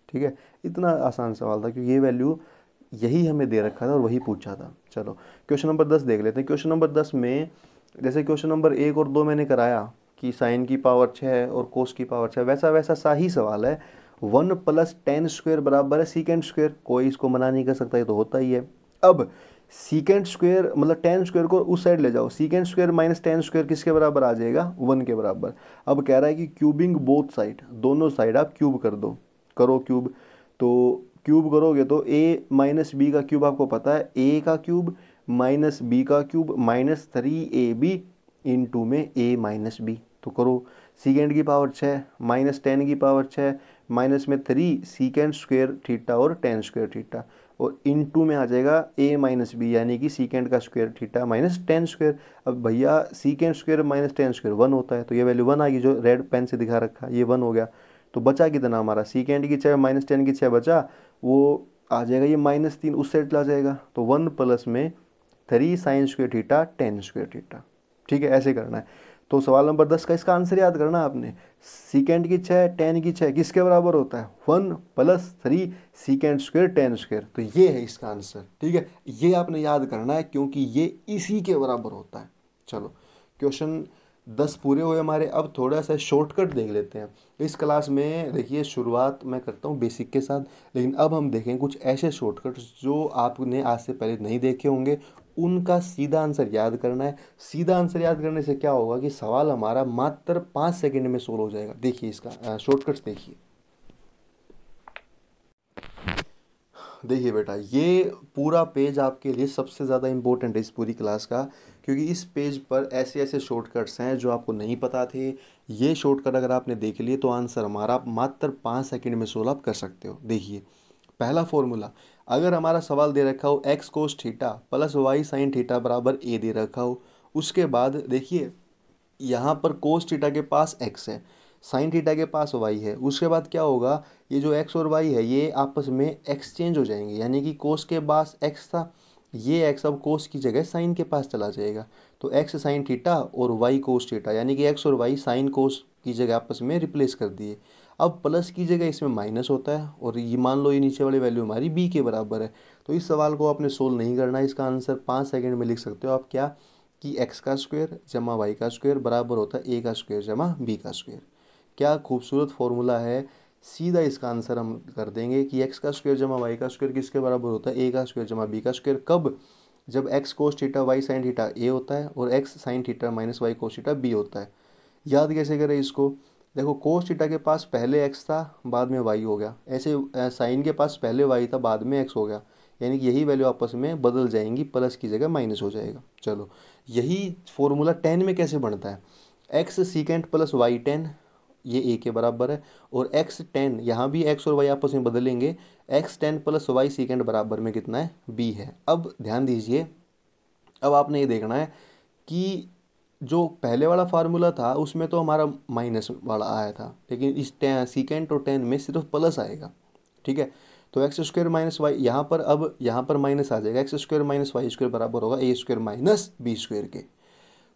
ठीक है, इतना आसान सवाल था क्योंकि ये वैल्यू यही हमें दे रखा था और वही पूछा था। चलो क्वेश्चन नंबर 10 देख लेते हैं। क्वेश्चन नंबर 10 में जैसे क्वेश्चन नंबर 1 और 2 मैंने कराया कि साइन की पावर 6 और कोस की पावर 6, वैसा वैसा सा ही सवाल है। 1 + tan स्क्वायर बराबर है सीकेंड स्क्वायर, कोई इसको मना नहीं कर सकता, ये तो होता ही है। अब सीकेंड स्क्वायर मतलब tan स्क्वायर को उस साइड ले जाओ, secant square minus tan square किसके बराबर आ जाएगा, 1 के बराबर। अब कह रहा है कि क्यूबिंग बोथ साइड, दोनों साइड आप क्यूब कर दो, करो क्यूब। तो क्यूब करोगे तो a माइनस बी का क्यूब आपको पता है, a का क्यूब माइनस बी का क्यूब माइनस 3ab इंटू में a माइनस बी। तो करो, सीकेंड की पावर 6 माइनस tan की पावर 6 माइनस में 3 सीकेंड स्क्वायर थीटा और tan स्क्वायर थीटा, और इनटू में आ जाएगा a माइनस बी यानी कि सीकेंड का square theta minus tan square. अब भैया secant square minus tan square 1 होता है, तो ये वैल्यू 1 आ गई जो रेड पेन से दिखा रखा, ये 1 हो गया। तो बचा कितना हमारा, सीकेंड की 6 माइनस tan की 6 बचा, वो आ जाएगा ये -3 उस साइड चला जाएगा। तो 1 प्लस में 3 sine square theta tan square theta. ठीक है, ऐसे करना है। तो सवाल नंबर 10 का इसका आंसर याद करना आपने, सीकेंड की 6 tan की 6 किसके बराबर होता है, 1 + 3 सीकेंड स्क्वायर tan स्क्वायर। तो ये है इसका आंसर। ठीक है, ये आपने याद करना है क्योंकि ये इसी के बराबर होता है। चलो क्वेश्चन 10 पूरे हुए हमारे। अब थोड़ा सा शॉर्टकट देख लेते हैं। इस क्लास में देखिए शुरुआत मैं करता हूँ बेसिक के साथ, लेकिन अब हम देखें कुछ ऐसे शॉर्टकट जो आपने आज से पहले नहीं देखे होंगे, उनका सीधा आंसर याद करना है। सीधा आंसर याद करने से क्या होगा कि सवाल हमारा मात्र 5 सेकंड में सोल्व हो जाएगा। देखिए इसका शॉर्टकट्स देखिए। देखिए बेटा, ये पूरा पेज आपके लिए सबसे ज़्यादा इम्पोर्टेंट है इस पूरी क्लास का, क्योंकि इस पेज पर ऐसे ऐसे शॉर्टकट्स हैं जो आपको नहीं पता थे। ये शॉर्टकट अगर आपने देख लिए तो आंसर हमारा मात्र 5 सेकंड में सोल्व आप कर सकते हो। देखिए पहला फॉर्मूला, अगर हमारा सवाल दे रखा हो x cos theta + y sin theta बराबर a दे रखा हो, उसके बाद देखिए यहाँ पर कोस थीटा के पास x है, साइन थीटा के पास y है, उसके बाद क्या होगा, ये जो x और y है ये आपस में एक्सचेंज हो जाएंगे, यानी कि कोस के पास x था, ये x अब कोस की जगह साइन के पास चला जाएगा। तो x साइन थीटा और y कोस थीटा, यानी कि x और y साइन कोस की जगह आपस में रिप्लेस कर दिए। अब प्लस की जगह इसमें माइनस होता है, और ये मान लो ये नीचे वाली वैल्यू हमारी b के बराबर है। तो इस सवाल को आपने सोल्व नहीं करना है, इसका आंसर 5 सेकंड में लिख सकते हो आप क्या, कि x का स्क्वायर जमा y का स्क्वायर बराबर होता है a का स्क्वायर जमा b का स्क्वायर। क्या खूबसूरत फॉर्मूला है। सीधा इसका आंसर हम कर देंगे कि x का स्क्वायर जमा y का स्क्वायर किसके बराबर होता है, a का स्क्वायर जमा b का स्क्वायर। कब, जब x cos theta y sine theta a होता है और x sine theta minus y cos theta b होता है। याद कैसे करें इसको, देखो कोस थीटा के पास पहले x था बाद में y हो गया, ऐसे साइन के पास पहले y था बाद में x हो गया, यानी कि यही वैल्यू आपस में बदल जाएंगी, प्लस की जगह माइनस हो जाएगा। चलो यही फॉर्मूला tan में कैसे बनता है, x secant plus y tan, ये a के बराबर है, और x tan, यहाँ भी x और y आपस में बदलेंगे, x tan + y सीकेंट बराबर में कितना है, b है। अब ध्यान दीजिए, अब आपने ये देखना है कि जो पहले वाला फार्मूला था उसमें तो हमारा माइनस वाला आया था, लेकिन इस सीकेंट और tan में सिर्फ प्लस आएगा। ठीक है, तो एक्स स्क्वायर माइनस वाई यहाँ पर, अब यहाँ पर माइनस आ जाएगा, x square minus y square बराबर होगा a square minus B square के।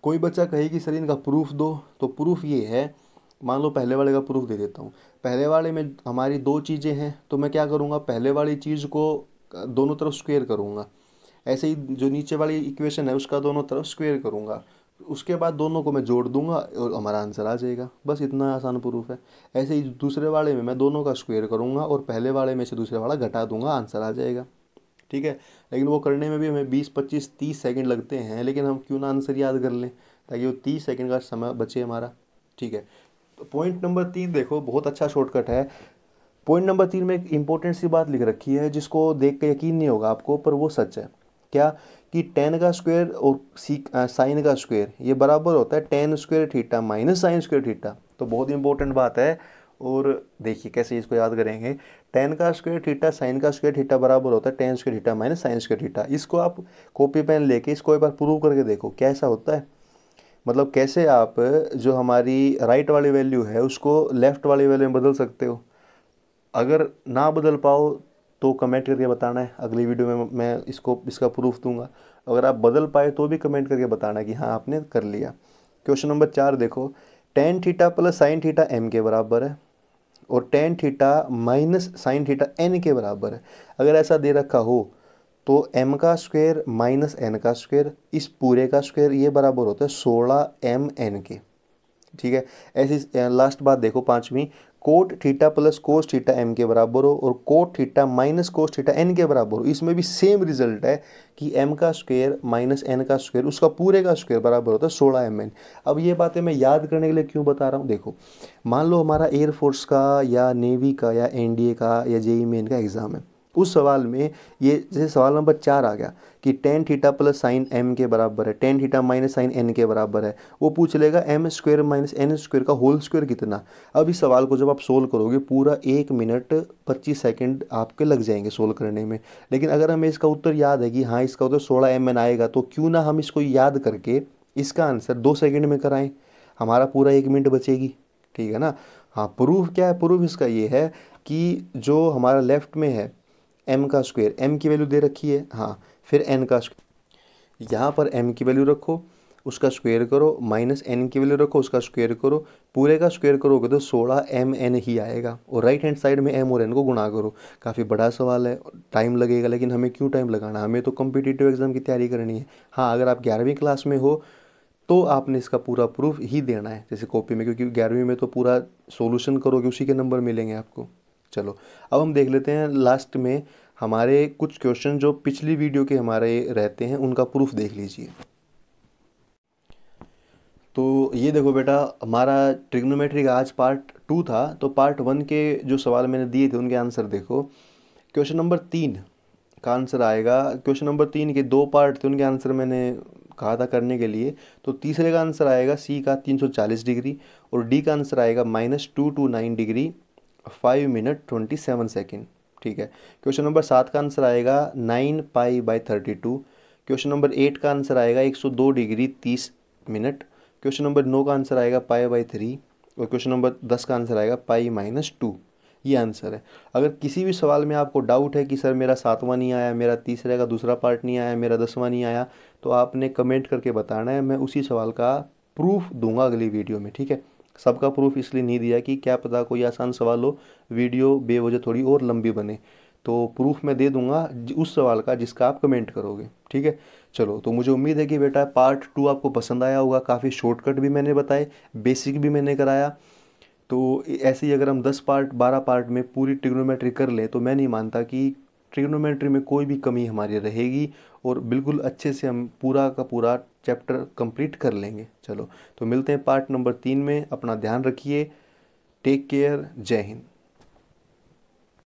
कोई बच्चा कहे कि सर इनका प्रूफ दो, तो प्रूफ ये है, मान लो पहले वाले का प्रूफ दे देता हूँ। पहले वाले में हमारी दो चीज़ें हैं, तो मैं क्या करूँगा, पहले वाली चीज़ को दोनों तरफ स्क्वायर करूँगा, ऐसे ही जो नीचे वाली इक्वेशन है उसका दोनों तरफ स्क्वायर करूँगा, उसके बाद दोनों को मैं जोड़ दूंगा और हमारा आंसर आ जाएगा। बस इतना आसान प्रूफ है। ऐसे ही दूसरे वाले में मैं दोनों का स्क्वायर करूँगा और पहले वाले में से दूसरे वाला घटा दूंगा, आंसर आ जाएगा। ठीक है, लेकिन वो करने में भी हमें 20, 25, 30 सेकंड लगते हैं, लेकिन हम क्यों ना आंसर याद कर लें ताकि वो 30 सेकंड का समय बचे हमारा। ठीक है, तो पॉइंट नंबर 3 देखो, बहुत अच्छा शॉर्टकट है। पॉइंट नंबर 3 में एक इंपॉर्टेंट सी बात लिख रखी है जिसको देख के यकीन नहीं होगा आपको, पर वो सच है। क्या, कि tan का स्क्वायर और साइन का स्क्वायर ये बराबर होता है tan square theta minus sine square theta. तो बहुत इंपॉर्टेंट बात है, और देखिए कैसे इसको याद करेंगे। tan का स्क्वायर थीटा साइन का स्क्वायर थीटा बराबर होता है tan square theta minus sine square theta. इसको आप कॉपी पेन लेके इसको एक बार प्रूव करके देखो कैसा होता है, मतलब कैसे आप जो हमारी राइट वाली वैल्यू है उसको लेफ्ट वाली वैल्यू में बदल सकते हो। अगर ना बदल पाओ तो कमेंट करके बताना है, अगली वीडियो में मैं इसका प्रूफ दूंगा। अगर आप बदल पाए तो भी कमेंट करके बताना कि हाँ आपने कर लिया। क्वेश्चन नंबर 4 देखो, tan theta + sine theta m के बराबर है, और tan theta minus sine theta n के बराबर है। अगर ऐसा दे रखा हो तो m का स्क्वायर माइनस n का स्क्वायर, इस पूरे का स्क्वायर, ये बराबर होता है 16 mn के। ठीक है। ऐसी लास्ट बात देखो पांचवी, cot theta plus cos theta m के बराबर हो और cot theta minus cos theta n के बराबर हो, इसमें भी सेम रिजल्ट है कि m का स्क्वायर माइनस n का स्क्वायर उसका पूरे का स्क्वायर बराबर होता है 16 mn। अब ये बातें मैं याद करने के लिए क्यों बता रहा हूँ, देखो मान लो हमारा एयरफोर्स का या नेवी का या एनडीए का या जेईई मेन का एग्ज़ाम है, उस सवाल में ये जैसे सवाल नंबर 4 आ गया कि tan theta plus sine m के बराबर है, tan theta minus sine n के बराबर है, वो पूछ लेगा m square minus n square का होल स्क्वायर कितना। अब इस सवाल को जब आप सोल्व करोगे पूरा 1 मिनट 25 सेकंड आपके लग जाएंगे सोल्व करने में। लेकिन अगर हमें इसका उत्तर याद है कि हाँ इसका उत्तर 16 mn आएगा, तो क्यों ना हम इसको याद करके इसका आंसर 2 सेकंड में कराएं, हमारा पूरा 1 मिनट बचेगी। ठीक है ना। हाँ, प्रूफ क्या है, प्रूफ इसका ये है कि जो हमारा लेफ्ट में है m का स्क्वायर, m की वैल्यू दे रखी है, हाँ, फिर n का स्क्वायर, यहाँ पर m की वैल्यू रखो उसका स्क्वायर करो, माइनस n की वैल्यू रखो उसका स्क्वायर करो, पूरे का स्क्वायर करोगे तो 16 mn ही आएगा और राइट हैंड साइड में m और n को गुणा करो। काफ़ी बड़ा सवाल है, टाइम लगेगा, लेकिन हमें क्यों टाइम लगाना, हमें तो कॉम्पिटिटिव एग्जाम की तैयारी करनी है। हाँ, अगर आप 11वीं क्लास में हो तो आपने इसका पूरा प्रूफ ही देना है जैसे कॉपी में, क्योंकि 11वीं में तो पूरा सॉल्यूशन करोगे उसी के नंबर मिलेंगे आपको। चलो अब हम देख लेते हैं लास्ट में हमारे कुछ क्वेश्चन जो पिछली वीडियो के हमारे रहते हैं उनका प्रूफ देख लीजिए। तो ये देखो बेटा, हमारा ट्रिग्नोमेट्री का आज पार्ट 2 था, तो पार्ट 1 के जो सवाल मैंने दिए थे उनके आंसर देखो। क्वेश्चन नंबर 3 का आंसर आएगा, क्वेश्चन नंबर 3 के 2 पार्ट थे उनके आंसर मैंने कहा था करने के लिए, तो तीसरे का आंसर आएगा सी का 340 डिग्री और डी का आंसर आएगा -229 डिग्री 5 मिनट 27 सेकेंड। ठीक है। क्वेश्चन नंबर 7 का आंसर आएगा 9π/32। क्वेश्चन नंबर 8 का आंसर आएगा 102 डिग्री 30 मिनट। क्वेश्चन नंबर 9 का आंसर आएगा π/3 और क्वेश्चन नंबर 10 का आंसर आएगा π-2। ये आंसर है। अगर किसी भी सवाल में आपको डाउट है कि सर मेरा 7वां नहीं आया, मेरा तीसरे का दूसरा पार्ट नहीं आया, मेरा 10वां नहीं आया, तो आपने कमेंट करके बताना है, मैं उसी सवाल का प्रूफ दूंगा अगली वीडियो में। ठीक है। सबका प्रूफ इसलिए नहीं दिया कि क्या पता कोई आसान सवाल हो, वीडियो बेवजह थोड़ी और लंबी बने, तो प्रूफ मैं दे दूंगा उस सवाल का जिसका आप कमेंट करोगे। ठीक है। चलो, तो मुझे उम्मीद है कि बेटा पार्ट 2 आपको पसंद आया होगा। काफ़ी शॉर्टकट भी मैंने बताए, बेसिक भी मैंने कराया। तो ऐसे ही अगर हम 10 पार्ट 12 पार्ट में पूरी ट्रिग्नोमेट्री कर लें तो मैं नहीं मानता कि ट्रिग्नोमेट्री में कोई भी कमी हमारी रहेगी और बिल्कुल अच्छे से हम पूरा का पूरा चैप्टर कंप्लीट कर लेंगे। चलो, तो मिलते हैं पार्ट नंबर 3 में। अपना ध्यान रखिए। Take care. जय हिंद।